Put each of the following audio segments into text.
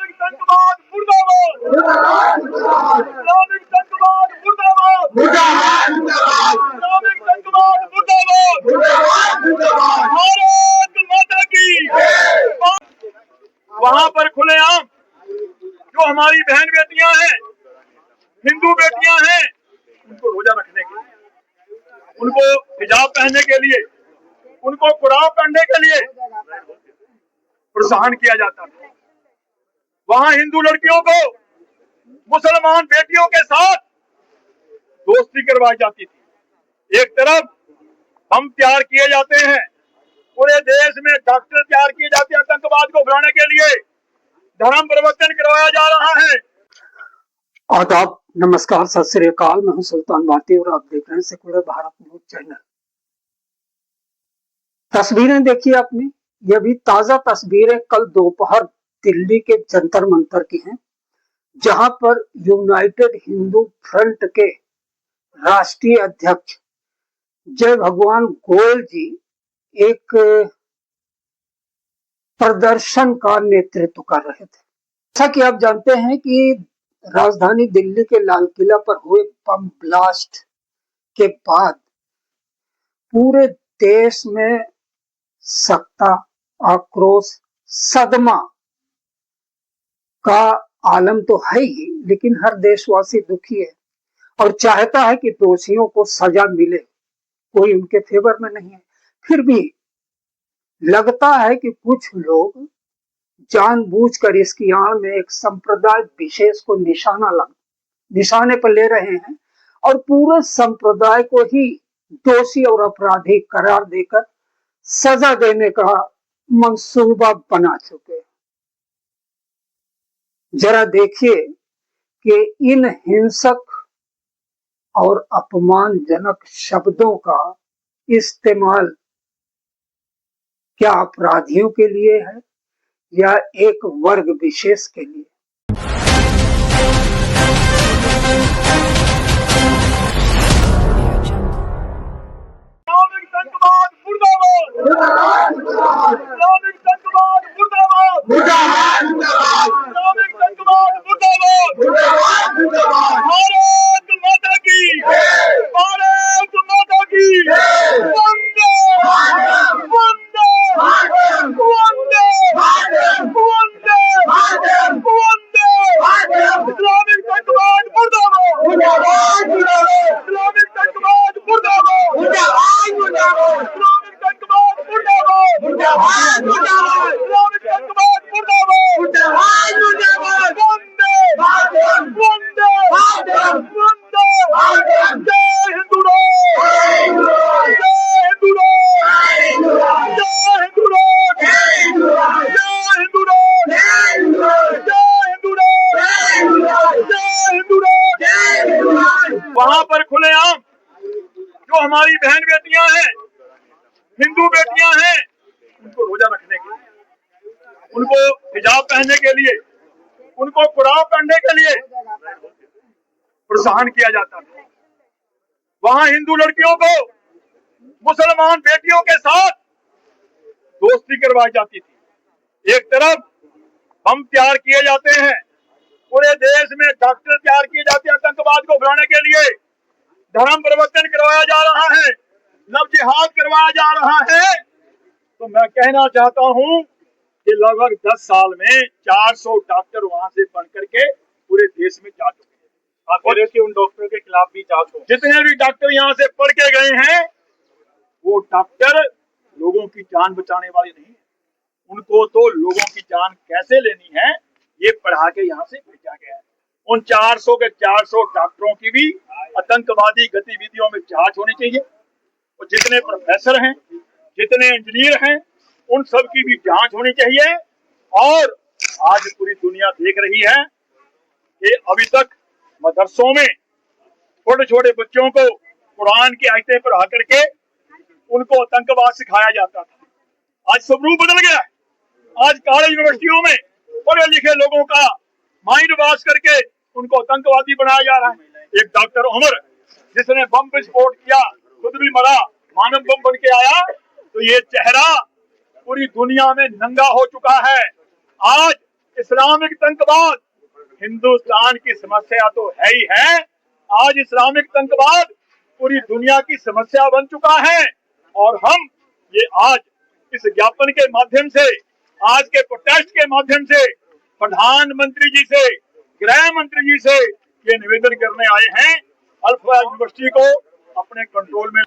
Islamic आतंकवाद मुर्दाबाद, Islamic आतंकवाद मुर्दाबाद, इस्लामिक आतंकवाद मुर्दाबाद, भारत माता की। वहां पर खुलेआम जो हमारी बहन बेटियां हैं, हिंदू बेटियां हैं, उनको रोजा रखने के लिए, उनको हिजाब पहनने के लिए, उनको कुरान पढ़ने के लिए प्रोत्साहन किया जाता था। वहां हिंदू लड़कियों को मुसलमान बेटियों के साथ दोस्ती करवाई जाती थी। एक तरफ हम तैयार किए जाते हैं, पूरे देश में डॉक्टर तैयार किए जाते हैं आतंकवाद को बढ़ाने के लिए, धर्म परिवर्तन करवाया जा रहा है। आदाब, नमस्कार, सत श्री अकाल। मैं हूं सुल्तान भारती और आप देख रहे हैं सेकुलर भारत न्यूज चैनल। तस्वीरें देखिए आपने, ये भी ताजा तस्वीरें कल दोपहर दिल्ली के जंतर मंतर की हैं, जहां पर यूनाइटेड हिंदू फ्रंट के राष्ट्रीय अध्यक्ष जय भगवान गोयल जी एक प्रदर्शन का नेतृत्व कर रहे थे। जैसा कि आप जानते हैं कि राजधानी दिल्ली के लाल किला पर हुए बम ब्लास्ट के बाद पूरे देश में सत्ता, आक्रोश, सदमा का आलम तो है ही, लेकिन हर देशवासी दुखी है और चाहता है कि दोषियों को सजा मिले। कोई उनके फेवर में नहीं है। फिर भी लगता है कि कुछ लोग जानबूझकर इसकी आड़ में एक संप्रदाय विशेष को निशाने पर ले रहे हैं और पूरे संप्रदाय को ही दोषी और अपराधी करार देकर सजा देने का मंसूबा बना चुके हैं। जरा देखिए कि इन हिंसक और अपमानजनक शब्दों का इस्तेमाल क्या अपराधियों के लिए है या एक वर्ग विशेष के लिए। इस्लामिक आतंकवाद मुर्दाबाद, इस्लामिक आतंकवाद मुर्दाबाद, इस्लामिक आतंकवाद मुर्दाबाद, भारत माता की, भारत माता की। वंदे वंदे वंदे वंदे वंदे। इस्लामिक आतंकवाद मुर्दाबाद, इस्लामिक आतंकवाद मुर्दाबाद, इस्लामिक आतंकवाद मुर्दाबाद, इस्लामिक आतंकवाद मुर्दाबाद। वंदे वंदे वंदे। जय हिंदू, जय हिंदू, जय हिंदू, जय हिंदू, जय हिंदू। वहां पर खुलेआम जो हमारी बहन बेटियां हैं, हिंदू बेटियां हैं, उनको रोजा रखने के लिए, उनको हिजाब पहनने के लिए, उनको कुरान पढ़ने के लिए प्रोत्साहन किया जाता था। वहां हिंदू लड़कियों को मुसलमान बेटियों के साथ दोस्ती करवाई जाती थी। एक तरफ हम तैयार किए जाते हैं, पूरे देश में डॉक्टर तैयार किए जाते हैं आतंकवाद को बढ़ाने के लिए, धर्म परिवर्तन करवाया जा रहा है, लव जिहाद करवाया जा रहा है। तो मैं कहना चाहता हूं कि लगभग 10 साल में 400 डॉक्टर वहां से बन करके पूरे देश में जा चुके हैं। आप कह रहे हो कि उन डॉक्टरों के खिलाफ भी जांच हो। जितने भी डॉक्टर यहाँ से पढ़ के गए हैं, वो डॉक्टर लोगों की जान बचाने वाले नहीं है। उनको तो लोगों की जान कैसे लेनी है ये पढ़ा के यहाँ से भेजा गया है। उन 400 के 400 डॉक्टरों की भी आतंकवादी गतिविधियों में जांच होनी चाहिए। और जितने प्रोफेसर हैं, जितने इंजीनियर हैं, उन सब की भी जांच होनी चाहिए। और आज पूरी दुनिया देख रही है कि अभी तक मदरसों में छोटे छोटे बच्चों को कुरान की आयतें पढ़ा करके उनको आतंकवाद सिखाया जाता था। आज सब रूप बदल गया है। आज कॉलेज यूनिवर्सिटियों में पढ़े लिखे लोगों का माइंड वॉश करके उनको आतंकवादी बनाया जा रहा है। एक डॉक्टर उमर जिसने बम विस्फोट किया, खुद भी मरा, मानव बम बन के आया, तो ये चेहरा पूरी दुनिया में नंगा हो चुका है। आज इस्लामिक आतंकवाद हिंदुस्तान की समस्या तो है ही है। आज इस्लामिक आतंकवाद पूरी दुनिया की समस्या बन चुका है और हम ये आज इस ज्ञापन के माध्यम से, आज के प्रोटेस्ट के माध्यम से प्रधानमंत्री जी से, गृह मंत्री जी से ये निवेदन करने आए हैं, अल्फा यूनिवर्सिटी को अपने कंट्रोल में,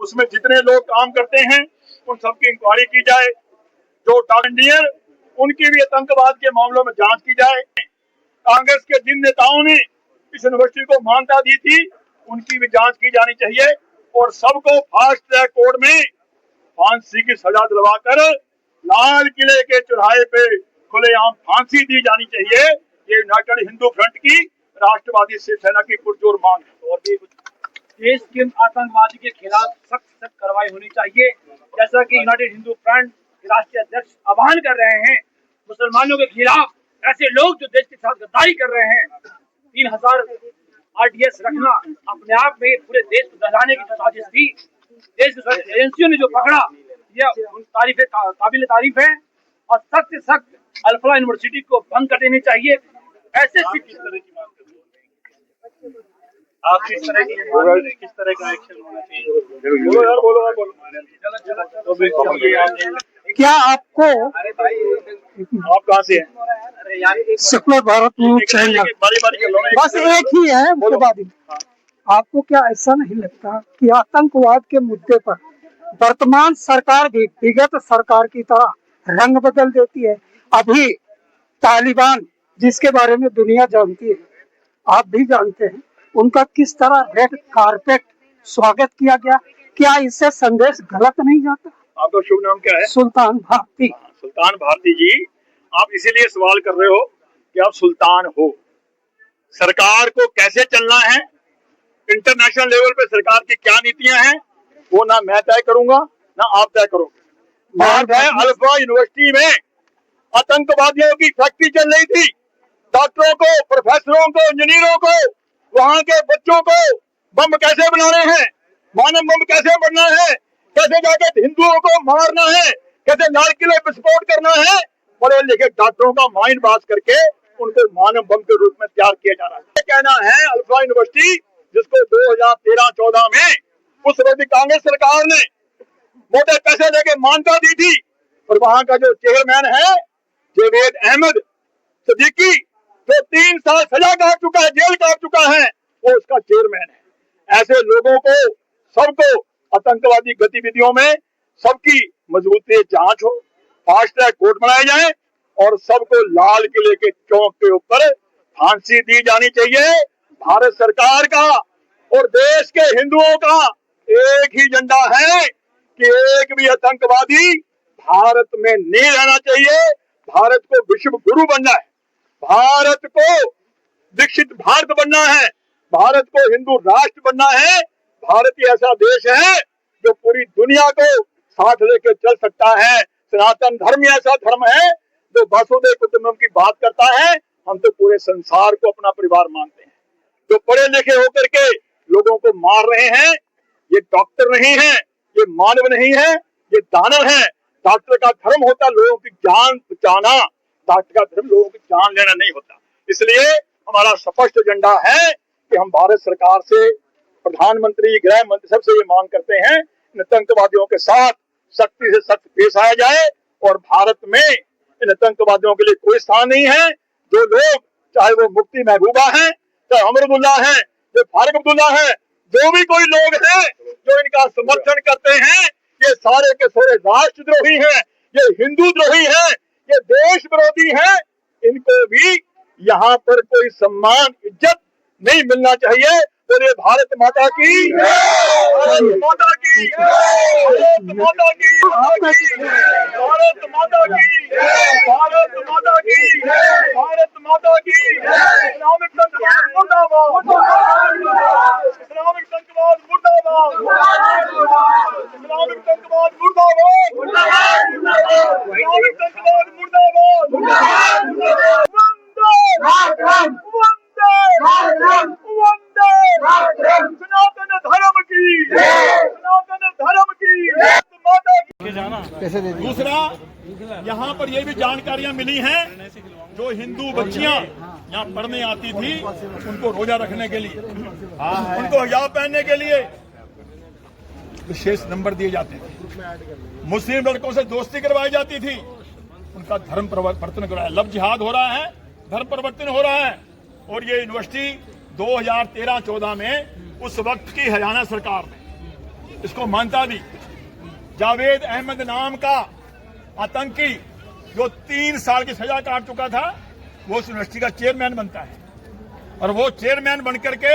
उसमें जितने लोग काम करते हैं उन सबकी इंक्वायरी की जाए, जो इंजीनियर उनकी भी आतंकवाद के मामलों में जांच की जाए। कांग्रेस के जिन नेताओं ने इस यूनिवर्सिटी को मान्यता दी थी उनकी भी जांच की जानी चाहिए और सबको फास्ट ट्रैक कोर्ट में फांसी की सजा दिलवाकर लाल किले के चौराहे पे खुलेआम फांसी दी जानी चाहिए। ये यूनाइटेड हिंदू फ्रंट की राष्ट्रवादी शिवसेना की पुरजोर मांग है। और भी देश के आतंकवादी के खिलाफ सख्त कार्रवाई होनी चाहिए, जैसा कि यूनाइटेड हिंदू फ्रंट के राष्ट्रीय अध्यक्ष आह्वान कर रहे हैं। मुसलमानों के खिलाफ ऐसे लोग जो देश के साथ गद्दारी कर रहे हैं, 3000 RDS रखना अपने आप में पूरे देश को दहलाने की जो साजिश थी, देश की एजेंसियों ने जो पकड़ा, यह काबिल तारीफ है और सख्त से सख्त अल्फा यूनिवर्सिटी को बंद कर देनी चाहिए। ऐसे आप किस तरह का एक्शन होना चाहिए? क्या आपको आप कहाँ से हैं? सेकुलर भारत न्यूज चैनल, बस एक ही है मुद्देबाजी। आपको क्या ऐसा नहीं लगता कि आतंकवाद के मुद्दे पर वर्तमान सरकार भी विगत सरकार की तरह रंग बदल देती है? अभी तालिबान, जिसके बारे में दुनिया जानती है, आप भी जानते हैं, उनका किस तरह रेड कारपेट स्वागत किया गया। क्या इससे संदेश गलत नहीं जाता? आपका शुभ नाम क्या है? सुल्तान भारती। सुल्तान भारती जी, आप इसीलिए सवाल कर रहे हो कि आप सुल्तान हो। सरकार को कैसे चलना है, इंटरनेशनल लेवल पे सरकार की क्या नीतियां हैं, वो ना मैं तय करूंगा ना आप तय करोगे। बात है अल्फा यूनिवर्सिटी में आतंकवादियों की फैक्ट्री चल रही थी। डॉक्टरों को, प्रोफेसरों को, इंजीनियरों को, वहां के बच्चों को बम कैसे बनाने हैं, मानव बम कैसे बनना है, कैसे जाके हिंदुओं को मारना है, कैसे लाल किले विस्फोट करना है, पढ़े लिखे डॉक्टरों का माइंड वॉश करके उनको मानव बम के रूप में तैयार किया जा रहा है। ये कहना है अल्फा यूनिवर्सिटी, जिसको 2013-14 में उस वक्त कांग्रेस सरकार ने मोटे पैसे लेके मान्यता दी थी, और वहां का जो चेयरमैन है जावेद अहमद सिद्दीकी, जो 3 साल सजा काट चुका है, जेल काट चुका है, वो उसका चेयरमैन है। ऐसे लोगों को, सबको आतंकवादी गतिविधियों में सबकी मजबूती जांच हो, फास्ट ट्रैक कोर्ट बनाए जाए और सबको लाल किले के चौक के ऊपर फांसी दी जानी चाहिए। भारत सरकार का और देश के हिंदुओं का एक ही एजेंडा है कि एक भी आतंकवादी भारत में नहीं रहना चाहिए। भारत को विश्व गुरु बनना है, भारत को विकसित भारत बनना है, भारत को हिंदू राष्ट्र बनना है। भारत ही ऐसा देश है जो पूरी दुनिया को साथ लेकर चल सकता है। सनातन धर्म ऐसा धर्म है जो वसुधैव कुटुंबकम की बात करता है। हम तो पूरे संसार को अपना परिवार मानते हैं। जो पढ़े लिखे होकर के लोगों को मार रहे हैं, ये डॉक्टर नहीं है, ये मानव नहीं है, ये दानव है। डॉक्टर का धर्म होता है लोगों की जान बचाना, डॉक्टर का धर्म लोगों की जान लेना नहीं होता। इसलिए हमारा स्पष्ट एजेंडा है कि हम भारत सरकार से, प्रधानमंत्री, गृह मंत्री सबसे ये मांग करते हैं इन आतंकवादियों के साथ सख्ती से सख्त पेश आया जाए और भारत में इन आतंकवादियों के लिए कोई स्थान नहीं है। जो लोग, चाहे वो मुफ्ती महबूबा है, चाहे अमरुल्लाह है, जो फारूक अब्दुल्ला है, जो भी कोई लोग हैं जो इनका समर्थन करते हैं, ये सारे के सारे राष्ट्रद्रोही हैं, ये हिंदू द्रोही हैं, ये देश विरोधी हैं। इनको भी यहाँ पर कोई सम्मान, इज्जत नहीं मिलना चाहिए। बोले भारत माता की, भारत माता की, भारत माता की, भारत माता की, भारत माता की, भारत माता की। इस्लामिक आतंकवाद मुर्दाबाद, इस्लामिक आतंकवाद मुर्दाबाद, इस्लामिक आतंकवाद मुर्दाबाद, इस्लामिक आतंकवाद मुर्दाबाद। सनातन धर्म की, सनातन धर्म की माता की। दूसरा, यहाँ पर ये भी जानकारियां मिली हैं जो हिंदू बच्चियां यहाँ पढ़ने आती थी उनको रोजा रखने के लिए, उनको हिजाब पहनने के लिए विशेष नंबर दिए जाते थे। मुस्लिम लड़कों से दोस्ती करवाई जाती थी, उनका धर्म परिवर्तन हो रहा है। लव जिहाद हो रहा है, धर्म परिवर्तन हो रहा है। और ये यूनिवर्सिटी 2013-14 में उस वक्त की हरियाणा सरकार ने इसको मान्यता दी। जावेद अहमद नाम का आतंकी जो 3 साल की सजा काट चुका था, वो उस यूनिवर्सिटी का चेयरमैन बनता है। और वो चेयरमैन बनकर के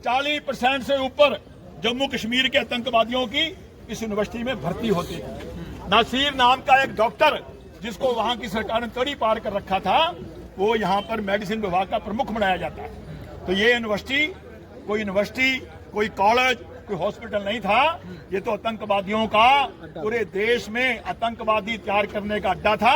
40% से ऊपर जम्मू कश्मीर के आतंकवादियों की इस यूनिवर्सिटी में भर्ती होती है। नासिर नाम का एक डॉक्टर जिसको वहां की सरकार ने तड़ी पार कर रखा था, वो यहाँ पर मेडिसिन विभाग का प्रमुख बनाया जाता है। तो ये यूनिवर्सिटी कोई कॉलेज, कोई हॉस्पिटल नहीं था, ये तो आतंकवादियों का पूरे देश में आतंकवादी तैयार करने का अड्डा था।